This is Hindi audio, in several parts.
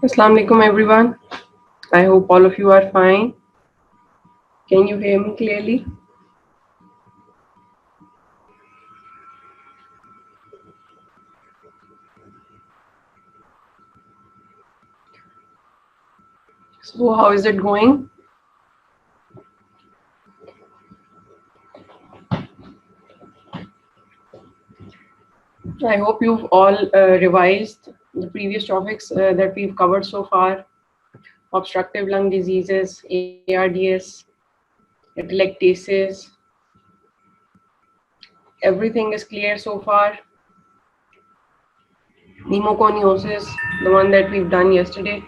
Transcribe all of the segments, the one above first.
Assalamu alaikum everyone. I hope all of you are fine. Can you hear me clearly? So how is it going? I hope you've all revised the previous topics that we've covered so far. Obstructive lung diseases, ARDS, atelectasis. Everything is clear so far. Pneumoconiosis, the one that we've done yesterday.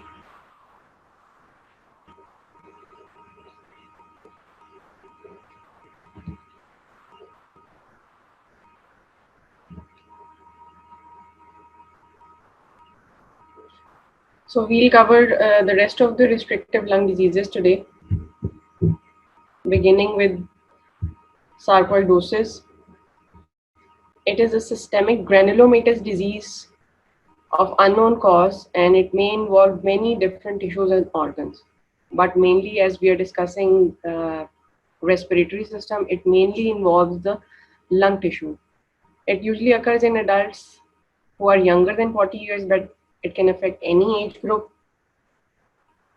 So we'll cover the rest of the restrictive lung diseases today, beginning with sarcoidosis. It is a systemic granulomatous disease of unknown cause, and it may involve many different tissues and organs. But mainly, as we are discussing respiratory system, it mainly involves the lung tissue. It usually occurs in adults who are younger than 40 years, but it can affect any age group.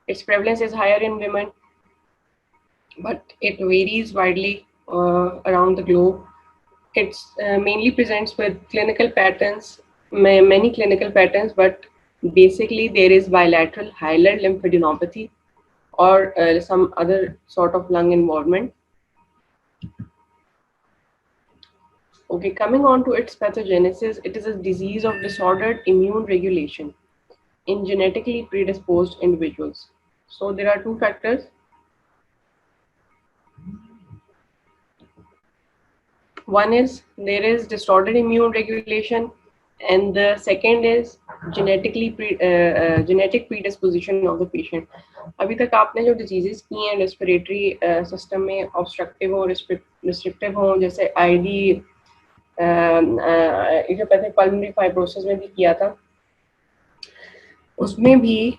Its prevalence is higher in women, but it varies widely around the globe. It mainly presents with clinical patterns, many clinical patterns, but basically there is bilateral hilar lymphadenopathy or some other sort of lung involvement. Okay, coming on to its pathogenesis, it is a disease of disordered immune regulation in genetically predisposed individuals. So there are two factors. One is there is disordered immune regulation, and the second is genetic predisposition of the patient. अभी तक आपने जो diseases की हैं respiratory system में obstructive हो restrictive हो, जैसे ID idiopathic pulmonary fibrosis में भी किया था, उसमें भी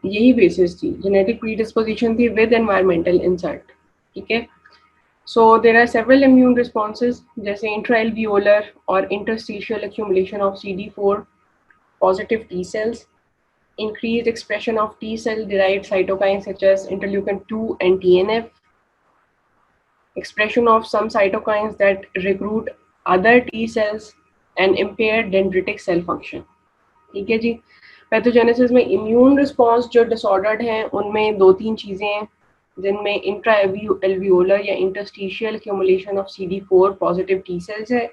यही basis थी, genetic predisposition थी with environmental insult. ठीक है. So there are several immune responses, जैसे intraalveolar or interstitial accumulation of CD4 positive T cells, increased expression of T cell derived cytokines such as interleukin 2 and TNF, expression of some cytokines that recruit other T cells, and impaired dendritic cell function. ठीक है जी. पैथोजेनेसिस में इम्यून रिस्पॉन्स जो डिसऑर्डर्ड हैं उनमें दो तीन चीज़ें हैं, जिनमें इंट्रा एल्वियोलर या interstitial accumulation of CD4 positive T cells है,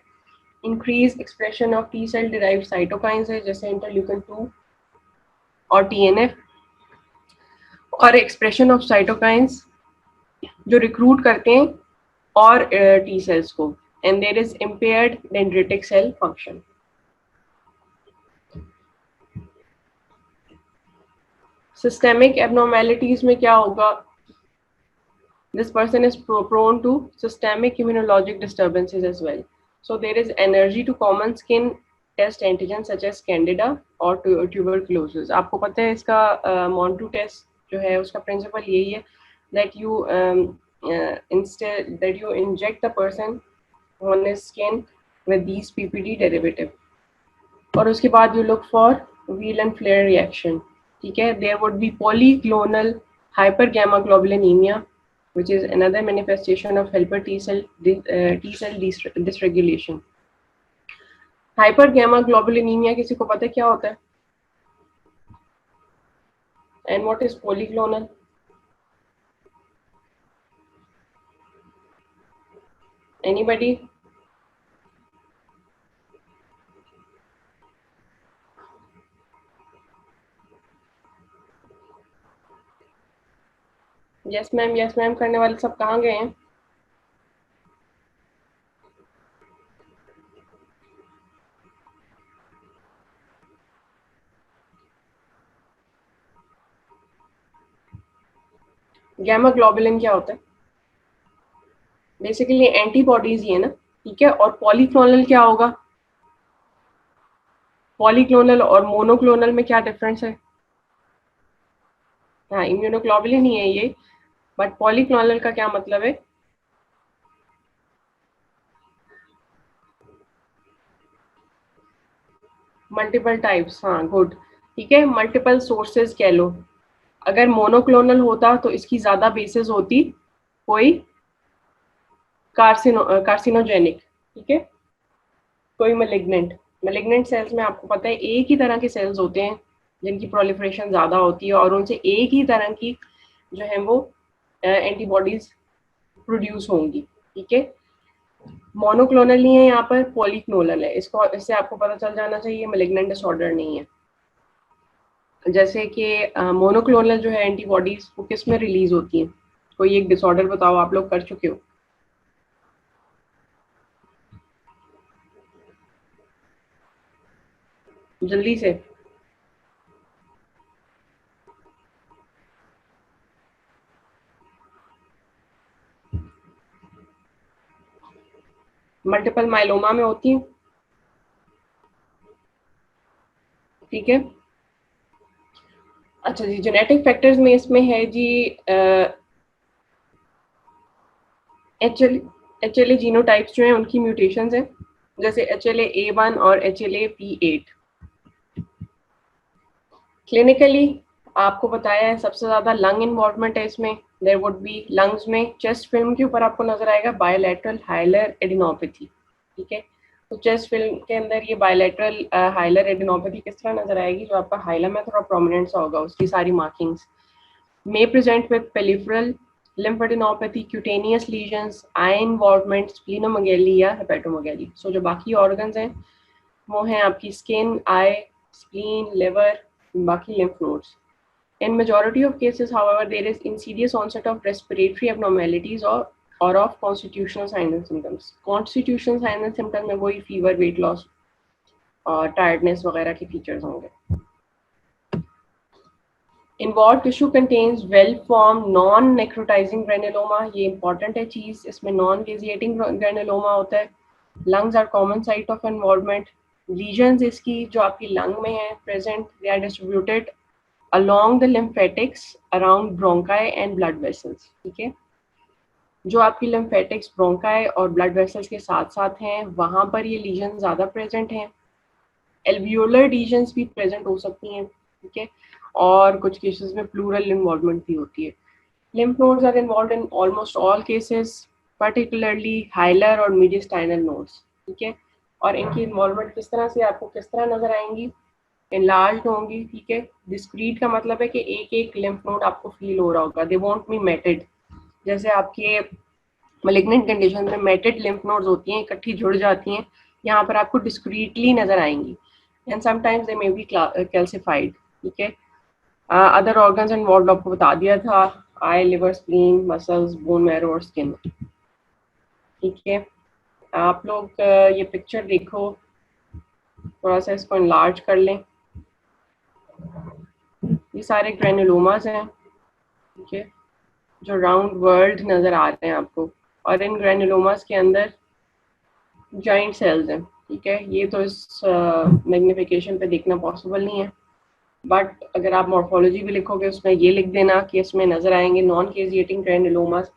increase expression of T cell derived cytokines है जैसे इंटरल्यूकिन 2 और TNF, और एक्सप्रेशन ऑफ साइटोकाइंस जो रिक्रूट करते हैं और टी सेल्स को, and there is impaired dendritic cell function. Systemic abnormalities में क्या होगा? This person is prone to systemic immunologic disturbances as well. So there is allergy to common skin test antigens such as Candida or tuberculosis. आपको पता है इसका Montu test जो है उसका principle यही है that you instead that you inject the person on his skin with these PPD derivative, और उसके बाद you look for wheel and flare reaction. ठीक है. There would be polyclonal hypergammaglobulinemia, which is another manifestation of helper T cell dysregulation. Hypergammaglobulinemia किसी को पता है क्या होता है? And what is polyclonal? Anybody? Yes ma'am करने वाले सब कहाँ गए हैं? गैमा ग्लोबुलिन क्या होता है? बेसिकली एंटीबॉडीज ही है ना. ठीक है. और पॉलीक्लोनल क्या होगा? पॉलीक्लोनल और मोनोक्लोनल में क्या डिफरेंस है? हाँ, इम्यूनोग्लोबुलिन ही है ये, बट पॉलीक्लोनल का क्या मतलब है? मल्टीपल टाइप्स, हाँ गुड, ठीक है, मल्टीपल सोर्सेज कह लो। अगर मोनोक्लोनल होता तो इसकी ज्यादा बेसिस होती कोई कार्सिनोजेनिक, ठीक है, कोई मेलिग्नेंट। मेलिग्नेंट सेल्स में आपको पता है एक ही तरह के सेल्स होते हैं जिनकी प्रोलिफरेशन ज्यादा होती है और उनसे एक ही तरह की जो है वो एंटीबॉडीज प्रोड्यूस होंगी, ठीक है। मोनोक्लोनल नहीं है यहाँ पर, पॉलीक्लोनल है। इसको, इससे आपको पता चल जाना चाहिए मेलिग्नेंट डिसऑर्डर नहीं है। जैसे कि मोनोक्लोनल जो है एंटीबॉडीज वो किस में रिलीज होती हैं? कोई एक डिसऑर्डर बताओ, आप लोग कर चुके हो जल्दी से। मल्टीपल माइलोमा में होती है, ठीक है। अच्छा जी, जेनेटिक फैक्टर्स में इसमें है जी एच एल ए जीनोटाइप्स जो हैं उनकी म्यूटेशंस हैं, जैसे HLA-A1 और HLA-P8। क्लिनिकली आपको बताया है सबसे ज्यादा लंग इन्वॉल्वमेंट है इसमें। देयर वुड बी लंग्स में चेस्ट फिल्म के ऊपर आपको नजर आएगा बायोलैटरल हाइलर एडिनोपैथी, ठीक है। तो चेस्ट फिल्म के अंदर ये बायोलैटरल हाइलर एडिनोपैथी किस तरह नजर आएगी? जो आपका हाइलम है थोड़ा प्रोमिनेंट सा होगा, उसकी सारी markings may present with peripheral lymphadenopathy, cutaneous lesions, eye involvement, splenomegaly या hepatomegaly। So जो बाकी organs हैं वो हैं आपकी skin, eye, spleen, liver, बाकी lymph nodes। In majority of cases, however, there is insidious onset of respiratory abnormalities or of constitutional signs and symptoms। Constitutional signs and symptoms में वही fever, weight loss और tiredness वगैरह के features होंगे। Involved tissue contains well-formed non-necrotizing granuloma। ये important है चीज, इसमें non-caseating granuloma होता है। Lungs are common site of involvement। Lesions इसकी जो आपकी lung में है present, they are distributed along the lymphatics around bronchi and blood vessels, ठीक है। जो आपकी lymphatics, bronchi और blood vessels के साथ साथ हैं वहां पर ये lesions ज्यादा present हैं। एल्वियोलर लीजन्स भी प्रेजेंट हो सकती हैं, ठीक है, और कुछ केसेस में प्लूरल इन्वॉल्वमेंट भी होती है। Lymph nodes are involved in almost all cases, particularly hilar और मीडियस्टाइनल नोड्स, ठीक है। और इनकी इन्वॉल्वमेंट किस तरह से आपको किस तरह नजर आएंगी? एनलार्ज्ड होंगी, ठीक है। डिस्क्रीट का मतलब है कि एक एक लिम्फ नोड आपको फील हो रहा होगा, दे वोंट बी मेटेड। जैसे आपके मलिग्नेंट कंडीशन में मेटेड लिम्फ नोड्स होती हैं, इकट्ठी जुड़ जाती हैं, यहाँ पर आपको डिस्क्रीटली नजर आएंगी। And sometimes they may be calcified, ठीक है। अदर ऑर्गन्स इन्वॉल्व आपको बता दिया था, eye, liver, spleen, muscles, bone marrow और स्किन, ठीक है। आप लोग ये पिक्चर देखो, थोड़ा सा इसको इनलार्ज कर लें। ये सारे ग्रेनुलोमास हैं, ठीक है, जो राउंड वर्ल्ड नजर आ रहे हैं आपको, और इन ग्रेनुलोमास के अंदर जॉइंट सेल्स हैं, ठीक है। ये तो इस मैग्निफिकेशन पे देखना पॉसिबल नहीं है, बट अगर आप मॉर्फोलॉजी भी लिखोगे उसमें ये लिख देना कि इसमें नजर आएंगे नॉन केजिएटिंग ग्रेनुलोमास।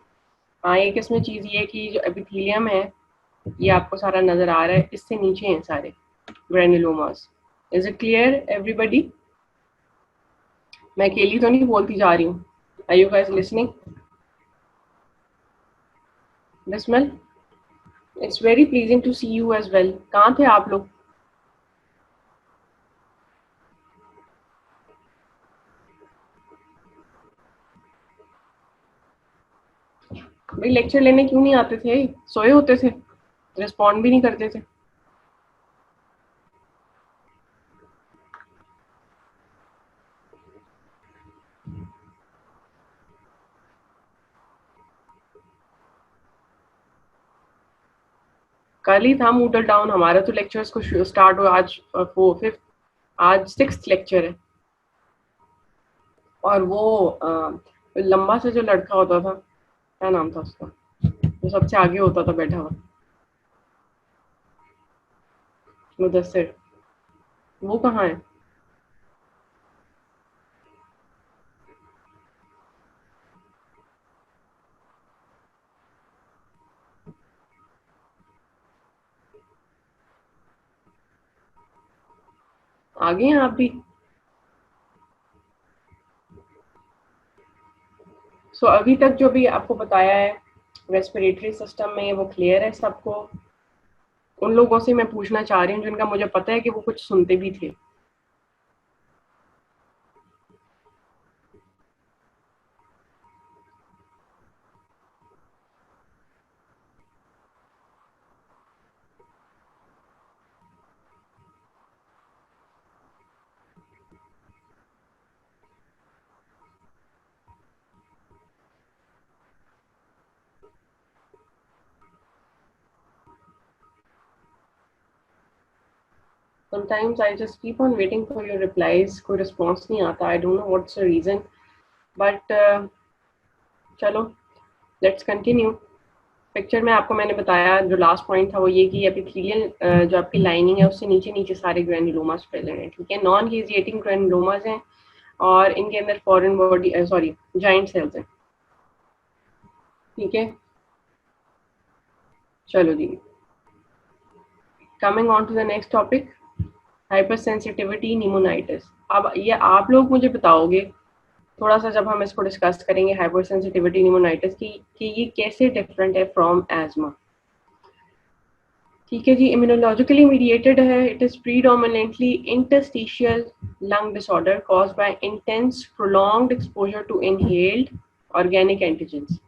हाँ, एक इसमें चीज़ ये कि जो एपिथेलियम है ये आपको सारा नजर आ रहा है, इससे नीचे हैं सारे granulomas. Is it clear everybody? मैं अकेली तो नहीं बोलती जा रही हूँ, are you guys listening? Bismil, it's very pleasing to see you as well. कहाँ थे आप लोग? भाई लेक्चर लेने क्यों नहीं आते थे? सोए होते थे, रिस्पॉन्ड भी नहीं करते थे। कल ही था मूडल डाउन, हमारा तो लेक्चर्स को स्टार्ट हुआ आज फिफ्थ, आज सिक्स्थ लेक्चर है। और वो लंबा से जो लड़का होता था, क्या नाम था उसका, जो सबसे आगे होता था बैठा हुआ? मुदस्सिर। वो कहाँ है? आगे हैं आप भी? सो अभी तक जो भी आपको बताया है रेस्पिरेटरी सिस्टम में, वो क्लियर है सबको? उन लोगों से मैं पूछना चाह रही हूँ जिनका मुझे पता है कि वो कुछ सुनते भी थे। Sometimes I just keep on waiting for your replies. कोई response नहीं आता. I don't know what's the reason. But चलो, let's continue. पिक्चर में आपको मैंने बताया, जो लास्ट पॉइंट था वो ये कि एपिथेलियल जो आपकी लाइनिंग है उससे नीचे नीचे सारे ग्रैन्युलोमास प्रेजेंट हैं, ठीक है। नॉन केजिएटिंग ग्रैन्युलोमास हैं और इनके अंदर फॉरेन बॉडी जाइंट सेल्स हैं, ठीक है। चलो जी, coming on to the next topic, hyper sensitivity pneumonitis. अब ये आप लोग मुझे बताओगे थोड़ा सा, जब हम इसको डिस्कस करेंगे हाइपर सेंसिटिविटी निमोनाइटिस की, कि ये कैसे डिफरेंट है फ्रॉम एजमा, ठीक है जी। इम्यूनोलॉजिकली मीडिएटेड है। It is predominantly interstitial lung disorder caused by intense prolonged exposure to inhaled organic antigens,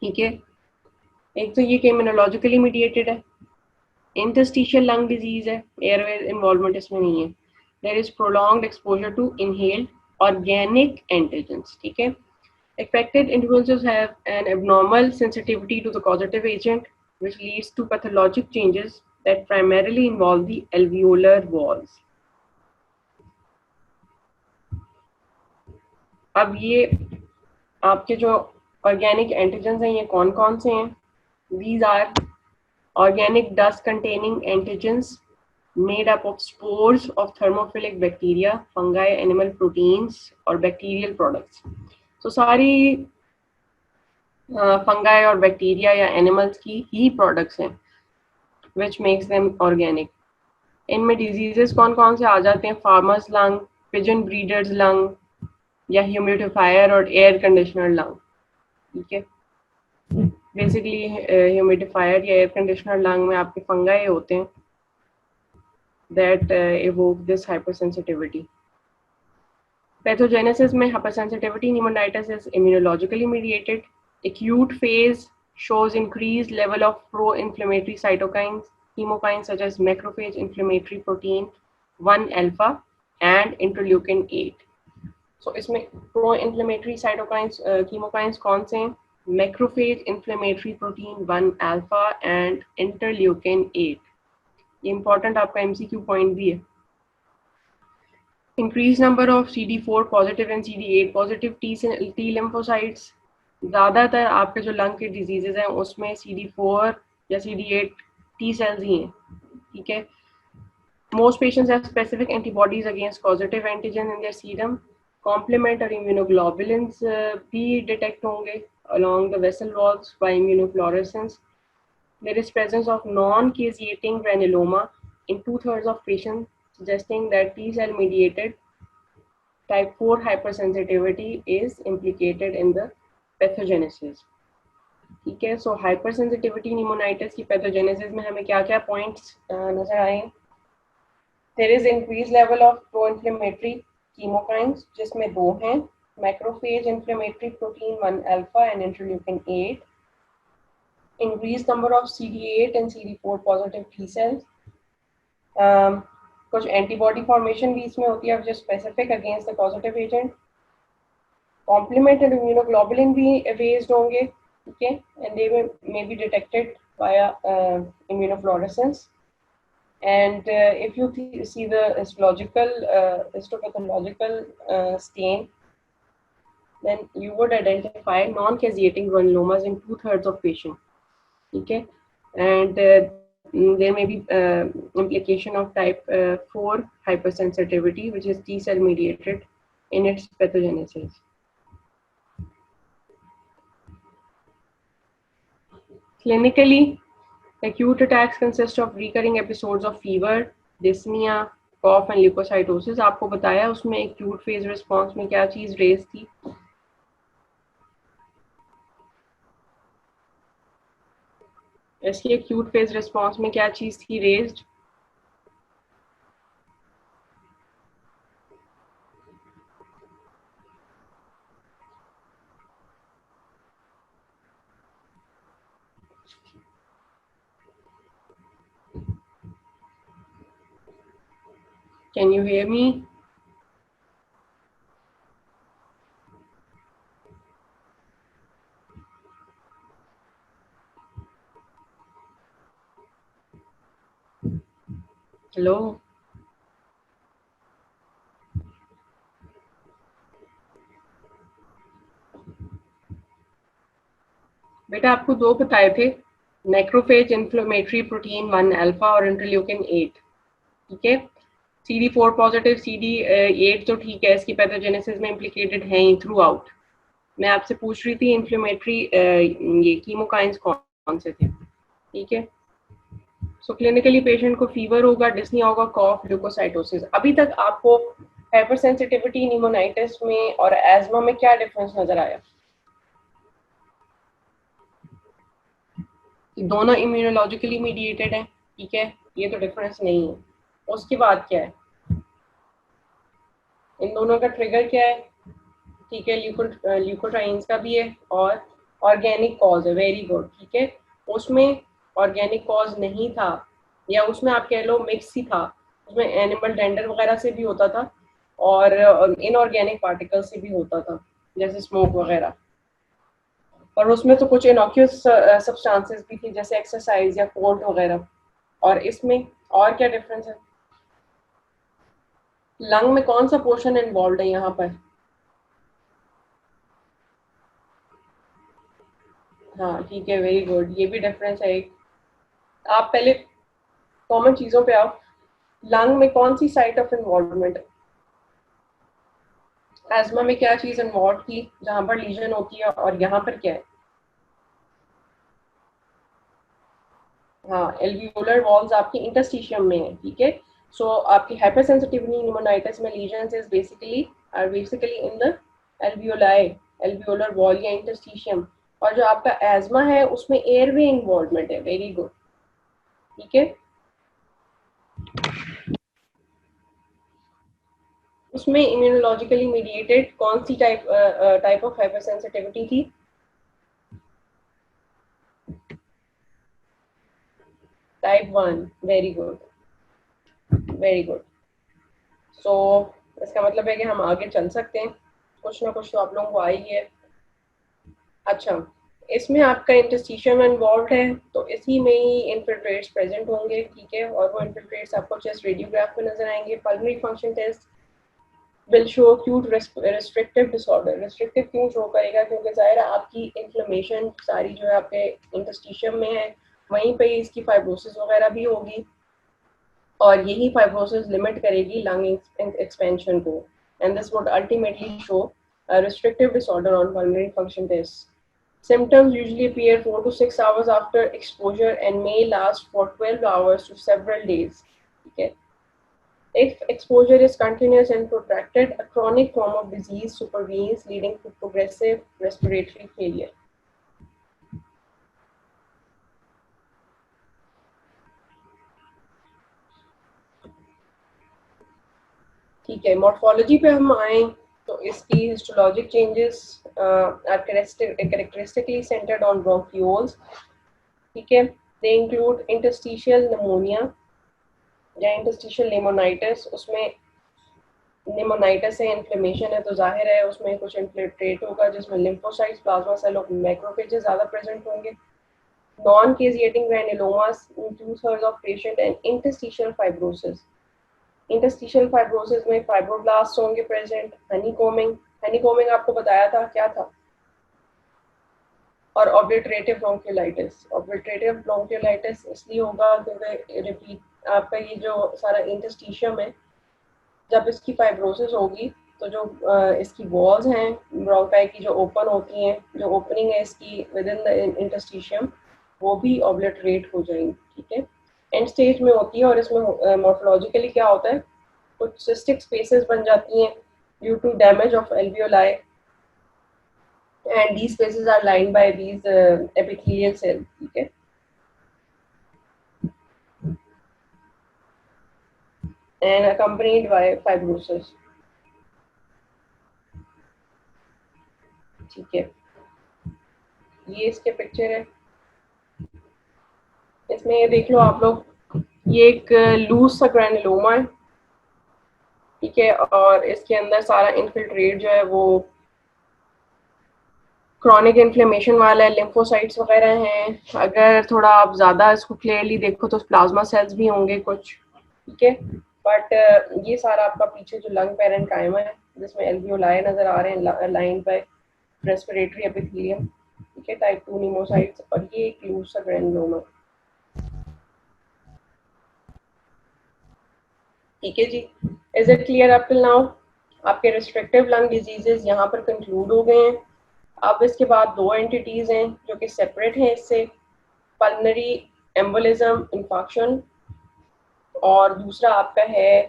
ठीक है। एक तो ये कि इम्यूनोलॉजिकली मीडिएटेड है, इंटरस्टिशियल लंग डिजीज है, एयरवे इन्वॉल्वमेंट इसमें नहीं है। There is prolonged exposure to inhaled organic antigens, ठीक है। Affected individuals have an abnormal sensitivity to the causative agent, which leads to pathologic changes that primarily involve the alveolar walls. अब ये आपके जो ऑर्गेनिक एंटीजेंस हैं ये कौन कौन से हैं? These are organic dust containing antigens made up of spores of thermophilic bacteria, fungi, animal proteins और bacterial products. So सारी फंगाई और बैक्टीरिया या एनिमल्स की ही प्रोडक्ट्स हैं, विच मेक्स देम ऑर्गेनिक। इनमें डिजीजेस कौन कौन से आ जाते हैं? Farmers lung, pigeon breeders lung या ह्यूमिडिफायर और एयर कंडीशनर लंग, ठीक है। बेसिकली ह्यूमिडिफायर या एयर कंडीशनर लंग में आपके फंगाई होते हैं that evoke this hypersensitivity. Pathogenesis में hypersensitivity pneumonitis is immunologically mediated. Acute phase shows increased level of pro-inflammatory cytokines, chemokines such as macrophage inflammatory protein 1 alpha and interleukin 8. So इसमें pro-inflammatory cytokines chemokines कौन से हैं? Macrophage inflammatory protein 1 alpha and interleukin 8. ये important आपका MCQ point भी है। Increased number of CD4 positive and CD8 positive T lymphocytes. ज़्यादातर आपके जो लंग के डिजीजेज हैं उसमें CD4 या CD8 T cells ही हैं, ठीक है। Most patients have specific antibodies against causative antigen in their serum. Complement और immunoglobulins भी detect होंगे along the vessel walls by immunofluorescence. There is presence of non-caseating granuloma in 2/3 of patients, suggesting that T cell mediated type 4 hypersensitivity is implicated in the pathogenesis, ठीक है। सो हाइपरसेंसिटिविटी निमोनाइटिस की पैथोजेनेसिस में हमें क्या क्या पॉइंट्स नजर आए? There is increase level of pro inflammatory chemokines, जिसमें दो हैं, macrophage inflammatory protein 1 alpha and interleukin 8, increased number of CD8 and CD4 positive T cells, कुछ एंटीबॉडी फॉर्मेशन भी इसमें होती है जो specific against the positive agent. Complement and immunoglobulin भी रेज्ड होंगे, ठीक है, and they may be detected via immunofluorescence. And if you see the histopathological stain, then you would identify non-caseating granulomas in 2/3 of patients, ठीक है। And there may be implication of type 4 hypersensitivity, which is T cell mediated in its pathogenesis. Clinically, acute attacks consist of recurring episodes of fever, dyspnea, cough and leukocytosis. आपको बताया उसमें acute phase response में क्या चीज रेज थी? इसकी acute phase response में क्या चीज थी raised? Can you hear me? Hello? बेटा आपको दो बताए थे, मैक्रोफेज इन्फ्लेमेटरी प्रोटीन 1 अल्फा और इंटरल्यूकिन 8, ठीक है। CD4 पॉजिटिव, CD8 तो ठीक है, इसकी पैथोजेनेसिस में इम्प्लिकेटेड हैं थ्रू आउट। मैं आपसे पूछ रही थी इन्फ्लेमेटरी ये कीमोकाइंस कौन से थे, ठीक है। सो क्लिनिकली पेशेंट को फीवर होगा, डिस्निया होगा, कॉफ, ल्यूकोसाइटोसिस। अभी तक आपको हाइपरसेंसिटिविटी निमोनाइटिस में और एस्मा में क्या डिफरेंस नजर आया? दोनों इम्यूनोलॉजिकली मीडिएटेड हैं, ठीक है, ये तो डिफरेंस नहीं है। उसके बाद क्या है, इन दोनों का ट्रिगर क्या है? ठीक है, ल्यूकोट्राइंस का भी है और ऑर्गेनिक कॉज है, वेरी गुड, ठीक है। उसमें ऑर्गेनिक कॉज नहीं था, या उसमें आप कह लो मिक्स ही था, उसमें एनिमल डेंडर वगैरह से भी होता था और इनऑर्गेनिक पार्टिकल से भी होता था, जैसे स्मोक वगैरह। और उसमें तो कुछ इनॉक्यूस सब्सटेंसेस भी थी, जैसे एक्सरसाइज या कोल्ड वगैरह। और इसमें और क्या डिफरेंस है? लंग में कौन सा पोर्शन इन्वॉल्व है यहाँ पर? हाँ ठीक है, वेरी गुड, ये भी डिफरेंस है एक। आप पहले कॉमन चीजों पे आओ। लंग में कौन सी साइट ऑफ इन्वॉल्वमेंट? एस्मा में क्या चीज इन्वॉल्व थी जहां पर लीजन होती है, और यहाँ पर क्या है? हाँ, एल्वियोलर वॉल्स आपकी इंटरस्टिशियम में है, ठीक है। सो आपकी हाइपरसेंसिटिविटी निमोनाइटिस में lesions is basically in the alveoli, alveolar wall या इंटरस्टिशियम। और जो आपका एस्मा है उसमें एयरवे इन्वॉल्वमेंट है, वेरी गुड, ठीक है। उसमें इम्यूनोलॉजिकली मीडिएटेड कौन सी टाइप ऑफ हाइपरसेंसिटिविटी थी? Type 1, very good, very good. So इसका मतलब है कि हम आगे चल सकते हैं, कुछ ना कुछ तो आप लोगों को आई है। अच्छा, इसमें आपका इंटरस्टिशियम इन्वॉल्व है, तो इसी में ही इन्फिल्ट्रेट्स प्रेजेंट होंगे, ठीक है। और वो इन्फिल्ट्रेट्स आपको चेस्ट रेडियोग्राफ में नजर आएंगे। Pulmonary function test will show acute restrictive disorder। restrictive क्यों शो करेगा? क्योंकि जाहिर है आपकी इन्फ्लेमेशन सारी जो है आपके इंटरस्टिशियम में है, वहीं पे इसकी फाइब्रोसिस वगैरह भी होगी, और यही फाइब्रोसिस लिमिट करेगी लंग एक्सपेंशन को, and this would ultimately show a restrictive disorder on pulmonary function tests. Symptoms usually appear 4 to 6 hours after exposure and may last for 12 hours to several days. Okay. If exposure is continuous and protracted, a chronic form of disease supervenes, leading to progressive respiratory failure. ठीक है, मॉर्फोलॉजी पे हम आए तो इसकी histologic changes are characteristically centred on bronchioles, ठीक है। दे इंक्लूड इंटरस्टिशियल निमोनिया या इंटरस्टिशियल निमोनाइटिस। उसमें निमोनाइटिस है, इन्फ्लेमेशन है, तो जाहिर है उसमें कुछ इन्फ्लिट्रेट होगा जिसमें लिम्फोसाइट्स, प्लाज्मा सेल और मैक्रोफेजेस ज़्यादा प्रेजेंट होंगे। Non-caseating granulomas in 2/3 of patient and interstitial fibrosis. Interstitial fibrosis में फाइब्रोब्लास्ट होंगे प्रेजेंट। हनीकोमिंग, हनीकोमिंग आपको बताया था क्या था? और ऑब्लिटरेटिव ब्रोंकियोलाइटिस इसलिए होगा क्योंकि रिपीट आपका ये जो सारा इंटरस्टिशियम है, जब इसकी फाइब्रोसिस होगी तो जो इसकी वॉल्स हैं ब्रोंकाई की जो ओपन होती हैं, जो ओपनिंग है इसकी विद इन द इंटरस्टिशियम, वो भी ऑब्लिटरेट हो जाएंगी, ठीक है। एंड स्टेज में होती है और इसमें मॉर्फोलॉजिकली क्या होता है, कुछ सिस्टिक स्पेसेस बन जाती हैं due to damage of alveoli, and these spaces are lined by these epithelial cells, ठीक है। And accompanied by fibrosis, ठीक है। ये इसके पिक्चर है, इसमें ये देख लो आप लोग, ये एक लूज सा ग्रैनुलोमा है, ठीक है, और इसके अंदर सारा इनफिल्ट्रेट जो है वो क्रॉनिक इन्फ्लेमेशन वाला है, लिम्फोसाइट्स वगैरह हैं। अगर थोड़ा आप ज़्यादा इसको क्लियरली देखो तो प्लाज्मा सेल्स भी होंगे कुछ, ठीक है। बट ये सारा आपका पीछे जो लंग पैरेन्काइमा है जिसमें एल्वियोलाई नज़र आ रहे हैं लाइन बाय रेस्पिरेटरी एपिथेलियम, ठीक है, टाइप 2 निमोसाइट्स, और ये एक लूज सा ग्रैनुलोमा, ठीक है जी। Is it clear up till now? आपके रिस्ट्रिक्टिव लंग डिजीजेस यहाँ पर कंक्लूड हो गए हैं। अब इसके बाद दो एंटिटीज हैं जो कि सेपरेट हैं इससे, पल्मनरी एम्बोलिज्म इंफाक्शन और दूसरा आपका है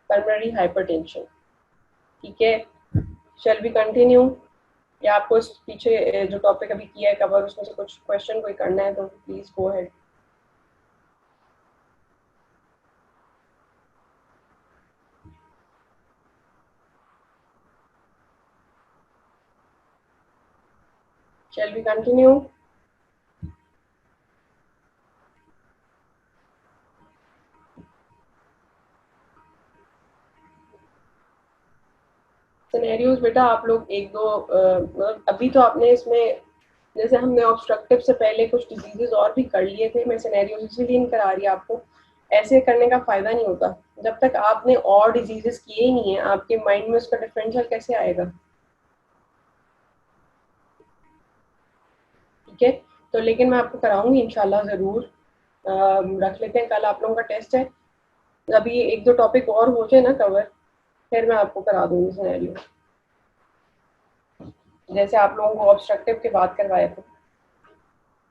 पल्मनरी हाइपरटेंशन, ठीक है। शैल बी कंटिन्यू, या आपको इस पीछे जो टॉपिक अभी किया है कवर उसमें से कुछ क्वेश्चन कोई करना है तो please go ahead. Shall be continue? Scenarios बेटा आप लोग एक दो मतलब अभी तो आपने इसमें, जैसे हमने ऑब्स्ट्रक्टिव से पहले कुछ डिजीजेस और भी कर लिए थे, मैं सिनेरियोज इसीलिए नहीं करा रही आपको, ऐसे करने का फायदा नहीं होता जब तक आपने और डिजीजेस किए ही नहीं है, आपके माइंड में उसका डिफरेंशियल कैसे आएगा, ठीक है। तो लेकिन मैं आपको कराऊंगी इंशाल्लाह जरूर। रख लेते हैं, कल आप लोगों का टेस्ट है, अभी ये एक दो टॉपिक और हो जाए ना कवर, फिर मैं आपको करा दूंगी सिनेरियो, जैसे आप लोगों को ऑब्स्ट्रक्टिव के बाद करवाए थे,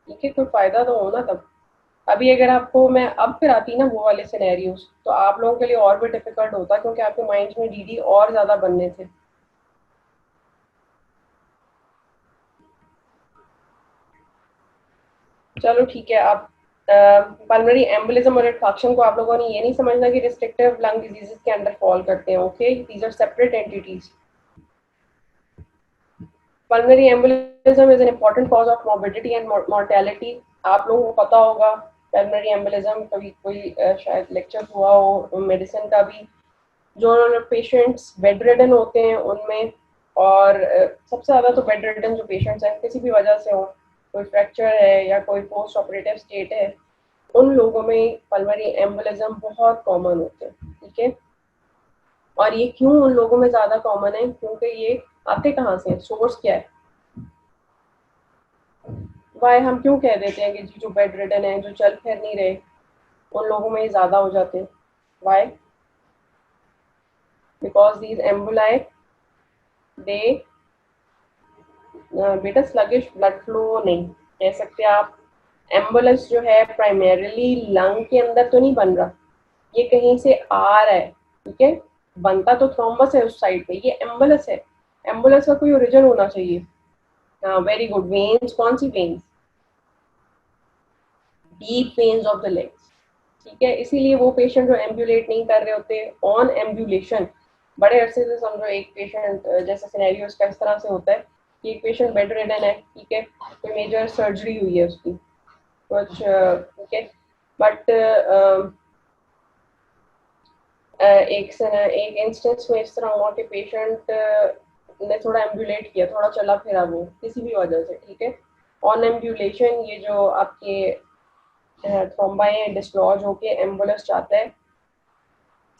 ठीक है। कोई फायदा तो हो ना तब। अभी अगर आपको मैं अब कराती ना वो वाले सिनेरियोज तो आप लोगों के लिए और भी डिफिकल्ट होता क्योंकि आपके माइंड में डीडी और ज्यादा बनने थे। चलो ठीक है। आप पल्मोनरी एम्बोलिज्म और इन्फेक्शन को आप लोगों ने ये नहीं समझना कि रिस्ट्रिक्टिव लंग डिजीजेस के अंडर फॉल करते हैं, okay, these are separate entities. Pulmonary embolism is an important cause of morbidity and mortality. आप लोगों को पता होगा पल्मोनरी एम्बोलिज्म, कभी कोई शायद लेक्चर हुआ हो मेडिसिन का भी, जो पेशेंट्स बेड रिडन होते हैं उनमें, और सबसे ज़्यादा तो बेड रिडन जो पेशेंट्स हैं किसी भी वजह से हो, कोई फ्रैक्चर है या कोई पोस्ट ऑपरेटिव स्टेट है, उन लोगों में पल्मोनरी एम्बोलिज्म बहुत कॉमन होते हैं, ठीक है। और ये क्यों उन लोगों में ज़्यादा कॉमन है, क्योंकि ये आते कहाँ से हैं, सोर्स क्या है, वाई हम क्यों कह देते हैं कि जी जो बेड रिडन है, जो चल फिर नहीं रहे, उन लोगों में ये ज़्यादा हो जाते हैं, वाई? बिकॉज दीज एम्बुलाई दे बेटा स्लगिश ब्लड फ्लो नहीं कह सकते आप। एम्बुलेंस जो है प्राइमरीली लंग के अंदर तो नहीं बन रहा, ये कहीं से आ रहा है, ठीक है। बनता तो थ्रोम्बस है उस साइड पे, ये एम्बुलेंस है, एम्बुलेंस का कोई ओरिजिन होना चाहिए। हाँ वेरी गुड, वेन्स, कौन सी veins? Deep veins of the legs, ठीक है। इसीलिए वो पेशेंट जो एम्बुलेट नहीं कर रहे होते, ऑन एम्बुलेशन बड़े अरसे से, समझो एक पेशेंट जैसे सिनेरियो इसका इस तरह से होता है कि एक पेशेंट बेड रिडन है, ठीक है, कोई मेजर सर्जरी हुई है उसकी कुछ, ठीक है, बट एक इंस्टेंस में इस तरह हुआ कि पेशेंट ने थोड़ा एम्बुलेट किया, थोड़ा चला फिरा वो किसी भी वजह से, ठीक है। ऑन एम्बुलेशन ये जो आपके थ्रोम्बाई डिस्लॉज होके एम्बुलेंस जाता है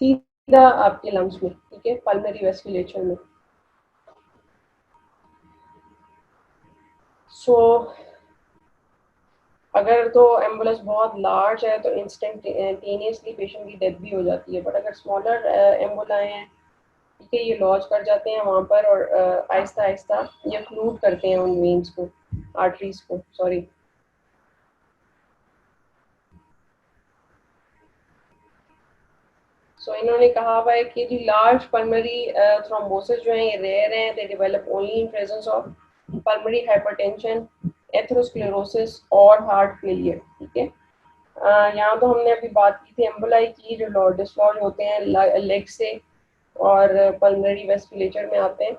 सीधा आपके लंग्स में, ठीक है, पल्मोनरी वेस्कुलेचर में। सो अगर तो एम्बुलेंस बहुत लार्ज है तो इंस्टेंटेनियसली पेशेंट की डेथ भी हो जाती है, बट अगर स्मॉलर एम्बुलाएँ हैं, ठीक है, ये लॉन्च कर जाते हैं वहाँ पर और आहिस्ता आहिस्ता ये फ्लूट करते हैं उन वेन्स को, आर्टरीज को, सॉरी। सो इन्होंने कहा हुआ है कि जी लार्ज पल्मरी थ्रोम्बोसिस जो है ये रेयर हैं, they develop only in presence of pulmonary hypertension, atherosclerosis और हार्ट फेलियर, ठीक है। यहाँ तो हमने अभी बात की थी एम्बोलाई की, जो डिसलॉज होते हैं लेग से और पल्मरी वेस्कुलेचर में आते हैं,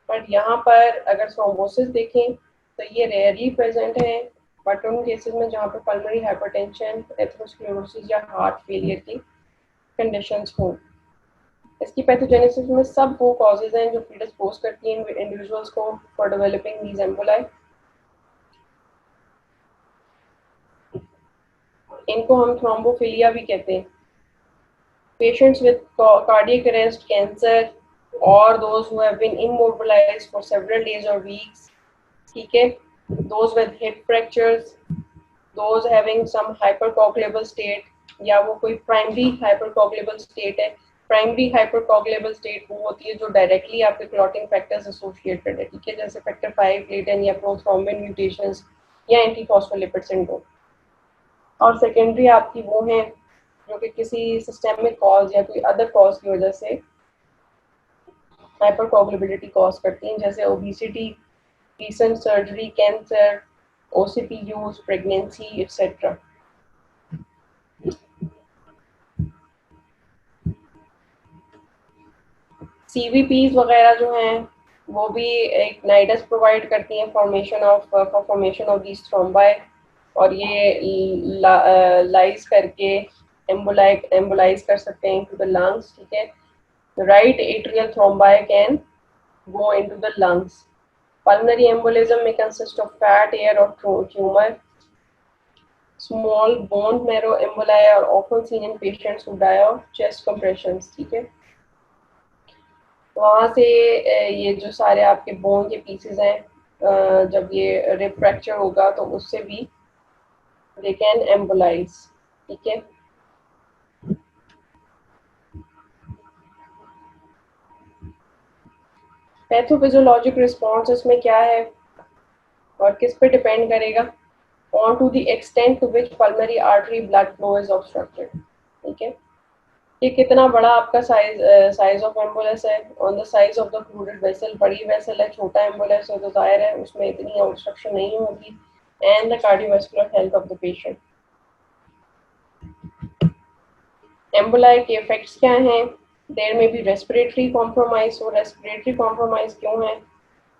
बट यहाँ पर अगर थ्रोम्बोसिस देखें तो ये रेयरली प्रेजेंट है, बट उन केसेस में जहाँ पर पल्मरी हाइपरटेंशन, एथेरोस्क्लेरोसिस या हार्ट फेलियर की कंडीशंस हो। इसकी पैथोजेनेसिस में सब वो कॉजेज हैं जो प्रीडिस्पोज करती हैं इंडिविजुअल्स को फॉर डेवलपिंग दीज एम्बोलाई। इनको हम थ्रोम्बोफिलिया भी कहते हैं। Patients with cardiac arrest, cancer, or those who have been immobilized for several days or weeks, ठीक है, those with hip fractures, those having some hypercoagulable state, या वो कोई प्राइमरी हाइपरकोगुलेबल स्टेट है। प्राइमरी हाइपरकोगुलेबल स्टेट वो होती है जो डायरेक्टली आपके क्लॉटिंग फैक्टर्स एसोसिएटेड है, ठीक है, जैसे फैक्टर 5 लेटेन या प्रोथ्रोम्बिन म्यूटेशंस या एंटीफॉस्फोलिपिड सिंड्रोम। और सेकेंडरी आपकी वो हैं जो कि किसी सिस्टेमिक कॉज या कोई अदर कॉज की वजह से हाइपरकोगुलेबिलिटी कॉज करती हैं, जैसे obesity, recent surgery, cancer, OCP use, pregnancy etcetera. CVPs वगैरह जो हैं वो भी एक नाइडस प्रोवाइड करती हैं फॉर्मेशन ऑफ दीज थ्रोम्बाई, और ये लाइज करके एम्बोलाइज कर सकते हैं इनटू द लंग्स, ठीक है। Right atrial thrombi can go into the lungs. Pulmonary embolism may consist of fat, air, or tumor. Small bone marrow emboli are often seen in patients who die of chest compressions, ठीक है। वहाँ से ये जो सारे आपके बोन के पीसेस हैं, जब ये रिब फ्रैक्चर होगा तो उससे भी they can embolize, ठीक है। पैथोफिजियोलॉजिक रिस्पॉन्स इसमें क्या है और किस पे डिपेंड करेगा? On to the extent to which pulmonary artery blood flow is obstructed, ठीक है। ये कितना बड़ा आपका साइज ऑफ एम्बुलेंस है, on the size of the fluid vessel, बड़ी वेसल है, छोटा एम्बुलेंस है तो जाहिर है उसमें इतनी ऑब्स्ट्रक्शन नहीं होगी, and the cardiovascular health of the patient. Emboli के इफेक्ट्स क्या हैं? देयर में भी रेस्पिरेटरी कॉम्प्रोमाइज। हो रेस्पिरेटरी कॉम्प्रोमाइज क्यों है?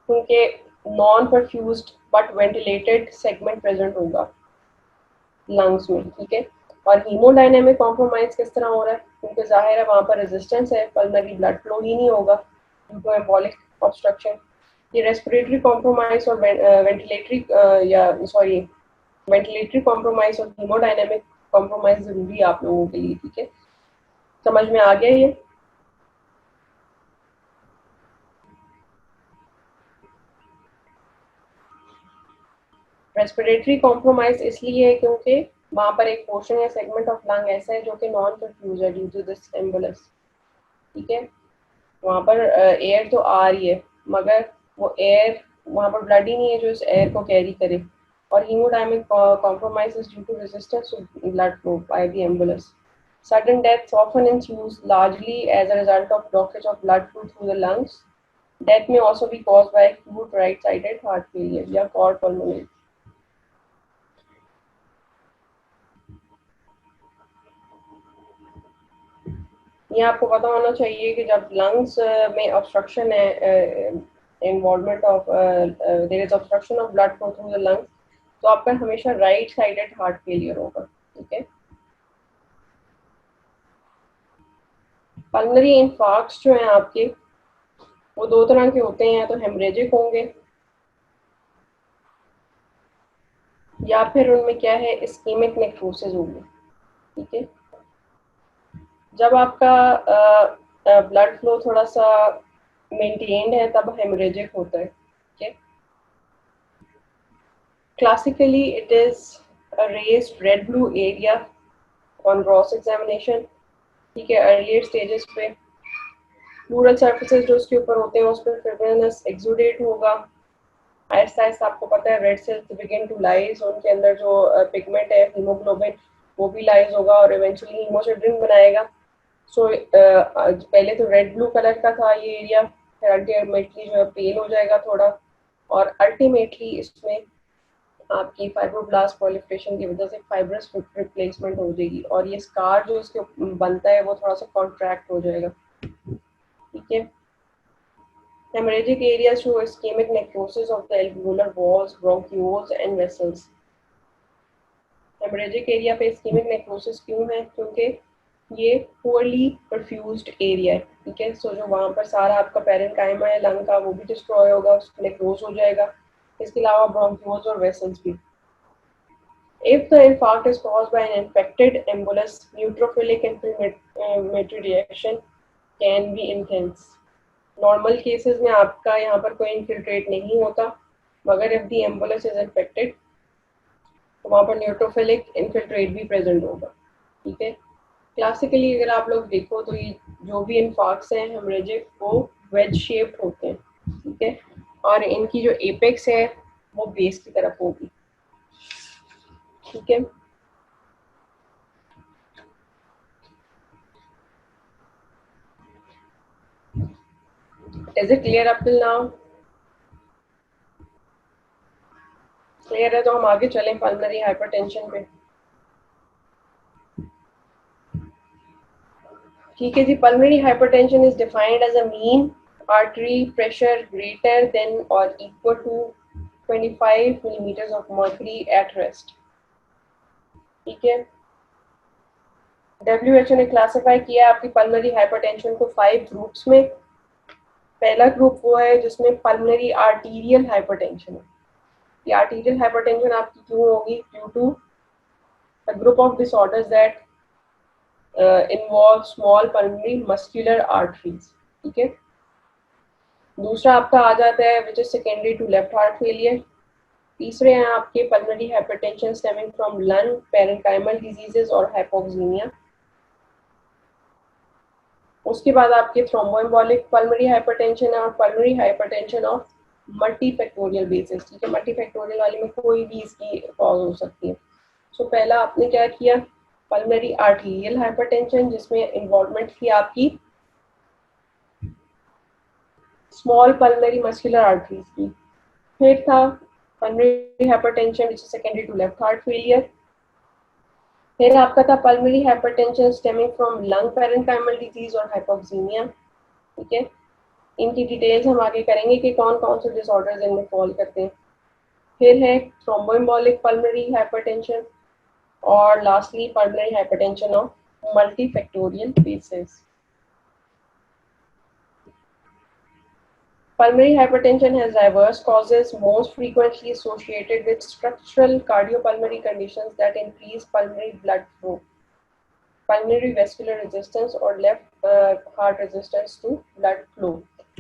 क्योंकि non perfused but ventilated segment present होगा लंग्स में, ठीक है। और हीमोडायनेमिक कॉम्प्रोमाइज किस तरह हो रहा है? क्योंकि जाहिर है वहाँ पर रेजिस्टेंस है, पल्मरी ब्लड फ्लो ही नहीं होगा ड्यू टू एम्बोलिक ऑब्स्ट्रक्शन। ये रेस्पिरेटरी कॉम्प्रोमाइज और वेंटिलेटरी या सॉरी वेंटिलेटरी कॉम्प्रोमाइज और हीमोडायनेमिक कॉम्प्रोमाइज जरूरी है आप लोगों के लिए, ठीक है। समझ में आ गया ये? रेस्पिरेटरी कॉम्प्रोमाइज इसलिए है क्योंकि वहाँ पर एक पोर्शन या सेगमेंट ऑफ लंग ऐसा है जो कि नॉन परफ्यूज है ड्यू टू दिस एम्बुलस, ठीक है। वहाँ पर एयर तो आ रही है मगर वो एयर, वहाँ पर ब्लड ही नहीं है जो इस एयर को कैरी करे, और haemodynamic compromise is due to resistance to blood flow by the embolus. Sudden deaths often ensues largely as a result of blockage of blood flow through the lungs. Death may also be caused by acute right-sided heart failure या cor pulmonale. ये आपको पता होना चाहिए कि जब लंग्स में ऑब्स्ट्रक्शन है, involvement of their is obstruction of blood flow through the lungs, तो आपका हमेशा राइट साइडेड हार्ट फेलियर होगा, ठीक है। पल्मोनरी इन्फार्क्ट्स जो हैं आपके वो दो तरह के होते हैं, या तो हेमरेजिक होंगे या फिर उनमें क्या है इस्कीमिक नेक्रोसिस होगी, ठीक है। जब आपका ब्लड फ्लो थोड़ा सा मेंटेन्ड है तब हेमरेजिक होता है, ठीक है। Classically it is raised red blue area on gross examination, ठीक है, अर्लियर स्टेजेस पे प्लूरल सर्फेसेस जो उसके ऊपर होते हैं उस पर फिब्रिनस एक्सुडेट होगा, आहिस्ता आहिस्ता आपको पता है red cells begin to lyse, उनके अंदर जो पिगमेंट है हीमोग्लोबिन वो भी लाइज होगा और इवेंचुअली हीमोसिड्रिन बनाएगा। सो पहले तो रेड ब्लू कलर का था ये एरिया, फिर अल्टीमेटली जो है पेल हो जाएगा थोड़ा, और अल्टीमेटली इसमें आपकी फाइब्रोब्लास्ट प्रोलिफरेशन की वजह से फाइब्रस रिप्लेसमेंट हो जाएगी और ये स्कार जो इसके बनता है वो थोड़ा सा कॉन्ट्रैक्ट हो जाएगा, ठीक है। Hemorrhagic areas show ischemic necrosis of the alveolar walls, bronchioles and vessels. Hemorrhagic area पे ischemic necrosis क्यों है? क्योंकि ये poorly perfused area है, ठीक है। सो जो वहाँ पर सारा आपका पैरेन्काइमा है लंग का वो भी डिस्ट्रॉय होगा, नेक्रोज हो जाएगा। इसके अलावा bronchioles और vessels भी। If the infarct is caused by an infected embolus, neutrophilic inflammatory reaction can be intense. Normal cases में आपका यहाँ पर कोई इन्फिल्ट्रेट नहीं होता, मगर if the ambulance is infected तो वहाँ पर न्यूट्रोफिलिक इन्फिल्ट्रेट भी प्रेजेंट होगा, ठीक है। क्लासिकली अगर आप लोग देखो तो ये जो भी इन्फार्क्ट्स हैं हेमरेजिक वो वेज शेप्ड होते हैं, ठीक है, और इनकी जो एपेक्स है वो बेस की तरफ होगी, ठीक है। Is it clear up till now? Clear है तो हम आगे चलें पल्मोनरी हाइपरटेंशन पे, ठीक है जी। Pulmonary hypertension is defined as a mean artery pressure greater than or equal to 25 millimeters of mercury at rest, ठीक है। WHO ने क्लासिफाई किया आपकी पल्मोनरी हाइपरटेंशन को 5 ग्रुप्स में। पहला ग्रुप वो है जिसमें पल्मोनरी आर्टीरियल हाइपरटेंशन है। ये आर्टीरियल हाइपरटेंशन आपकी क्यों होगी? Due to a group of disorders that involve small pulmonary muscular arteries, ठीक है। दूसरा आपका आ जाता है which is secondary to left heart failure. तीसरे हैं आपके pulmonary hypertension stemming from lung, parenchymal diseases और हाइपोक्सीमिया। उसके बाद आपके थ्रोम्बोएम्बोलिक पल्मोनरी हाइपरटेंशन है और pulmonary hypertension of multifactorial basis, ठीक है। मल्टीफैक्टोरियल वाले में कोई भी इसकी कॉज हो सकती है। सो पहला आपने क्या किया? पल्मोनरी आर्टीरियल हाइपरटेंशन जिसमें इन्वॉल्वमेंट थी आपकी स्मॉल पल्मोनरी मस्कुलर आर्टरीज की। फिर था pulmonary hypertension which is secondary to left heart failure. फिर आपका था pulmonary hypertension stemming from lung parenchymal disease और हाइपोक्सीमिया, ठीक है। इनकी डिटेल्स हम आगे करेंगे कि कौन कौन से डिसऑर्डर्स इनमें फॉल करते हैं। फिर है थ्रोम्बोएम्बोलिक पल्मोनरी हाइपरटेंशन और lastly pulmonary hypertension of multifactorial basis. Pulmonary hypertension has diverse causes, most frequently associated with structural cardiopulmonary conditions that increase pulmonary blood flow, pulmonary vascular resistance और left heart resistance to blood flow।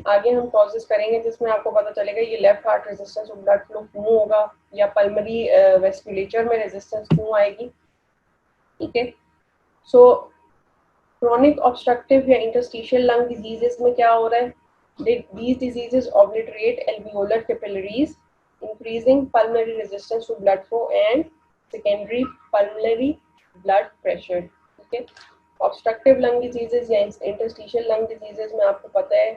आगे हम causes करेंगे जिसमें आपको पता चलेगा ये left heart resistance और blood flow क्यों होगा या pulmonary vasculature में resistance क्यों आएगी, ठीक है। So chronic obstructive या interstitial lung diseases में क्या हो रहा है? These diseases obliterate alveolar capillaries, increasing pulmonary resistance to blood flow and secondary pulmonary blood pressure, ठीक है। Obstructive lung diseases या interstitial lung diseases में आपको पता है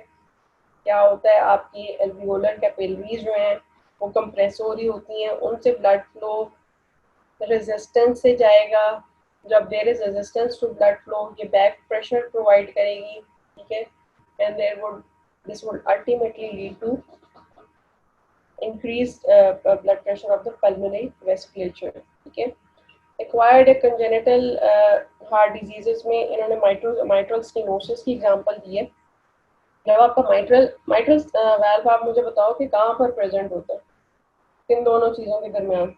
क्या होता है, आपकी alveolar capillaries जो हैं वो कंप्रेस हो रही होती हैं, उनसे blood flow resistance से जाएगा। जब there is resistance to blood flow ये back pressure provide करेगी, ठीक है, and this would ultimately lead to increased blood pressure of the pulmonary vasculature, ठीक है। Acquired congenital heart diseases में इन्होंने mitral stenosis की एग्जांपल दी है। जब आपका mitral valve, आप मुझे बताओ कि कहाँ पर प्रेजेंट होता है? इन दोनों चीजों के दरमियान,